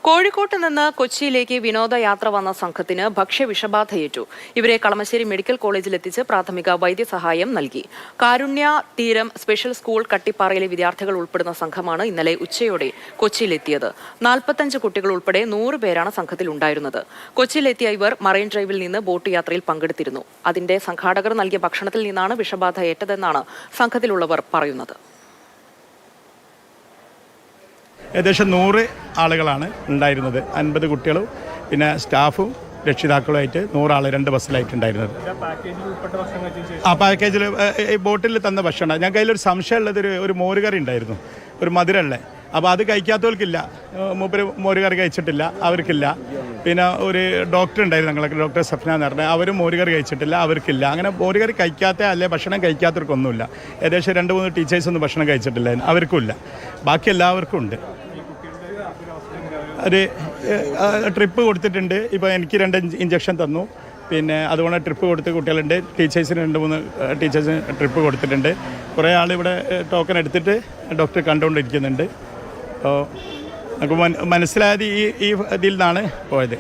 കോഴിക്കോട്ട് നിന്ന് കൊച്ചിയിലേക്ക് വിനോദയാത്ര വന്ന സംഘത്തിന് ഭക്ഷ്യവിഷബാധയേറ്റു. ഇവരെ കളമശ്ശേരി മെഡിക്കൽ കോളേജിൽ എത്തിച്ച് പ്രാഥമിക വൈദ്യസഹായം നൽകി. കാരുണ്യ തീരം സ്പെഷ്യൽ സ്കൂൾ കട്ടിപ്പാറയിലെ വിദ്യാർത്ഥികൾ ഉൾപ്പെടുന്ന സംഘമാണ് ഇന്നലെ ഉച്ചയോടെ കൊച്ചിയിലെത്തിയത്. 45 കുട്ടികൾ ഉൾപ്പെടെ 100 പേരാണ് സംഘത്തിലുണ്ടായിരുന്നത്. കൊച്ചിയിലെത്തിയ ഇവർ മറൈൻ ഡ്രൈവിൽ നിന്ന് ബോട്ട് യാത്രയിൽ പങ്കെടുത്തിരുന്നു. അതിന്റെ സംഘാടകർ നൽകിയ ഭക്ഷണത്തിൽ നിന്നാണ് വിഷബാധ ഏറ്റതെന്നാണ് സംഘത്തിലുള്ളവർ പറയുന്നത്. ഏകദേശം 100 ആളുകളാണ് ഉണ്ടായിരുന്നത്. 50 കുട്ടികളും പിന്നെ സ്റ്റാഫും രക്ഷിതാക്കളുമായിട്ട് 100 ആൾ 2 ബസ്സിലായിട്ടുണ്ടായിരുന്നത്. ആ പാക്കേജിൽ ബോട്ടിൽ തന്ന ഭക്ഷണം. ഞങ്ങൾക്ക് അതിലൊരു സംശയമുള്ളത് ഒരു മോരുകറി ഉണ്ടായിരുന്നു, ഒരു മധുരമുള്ള. അപ്പോൾ അത് കഴിക്കാത്തവർക്കില്ല, മൂപ്പര് മോരുകറി കഴിച്ചിട്ടില്ല, അവർക്കില്ല. പിന്നെ ഒരു ഡോക്ടർ ഉണ്ടായിരുന്നു, ഞങ്ങൾക്ക് ഡോക്ടർ സഫ്ന എന്ന് പറഞ്ഞാൽ, അവരും മോരുകറി കഴിച്ചിട്ടില്ല, അവർക്കില്ല. അങ്ങനെ മോരുകറി കഴിക്കാത്ത അല്ലെ ഭക്ഷണം കഴിക്കാത്തവർക്കൊന്നുമില്ല. ഏകദേശം 2-3 ടീച്ചേഴ്സൊന്നും ഭക്ഷണം കഴിച്ചിട്ടില്ല, അവർക്കുമില്ല. ബാക്കി എല്ലാവർക്കും ഉണ്ട്. ഒരു ട്രിപ്പ് കൊടുത്തിട്ടുണ്ട്. ഇപ്പോൾ എനിക്ക് 2 ഇഞ്ചക്ഷൻ തന്നു. പിന്നെ അതുകൊണ്ട് ട്രിപ്പ് കൊടുത്ത കുട്ടികളുണ്ട്. ടീച്ചേഴ്സിന് 2-3 ടീച്ചേഴ്സിന് ട്രിപ്പ് കൊടുത്തിട്ടുണ്ട്. കുറേ ആൾ ഇവിടെ ടോക്കൺ എടുത്തിട്ട് ഡോക്ടർ കണ്ടുകൊണ്ടിരിക്കുന്നുണ്ട്. അപ്പോൾ നമുക്ക് മനസ്സിലായത് ഈ ഇതിൽ നിന്നാണ് പോയത്.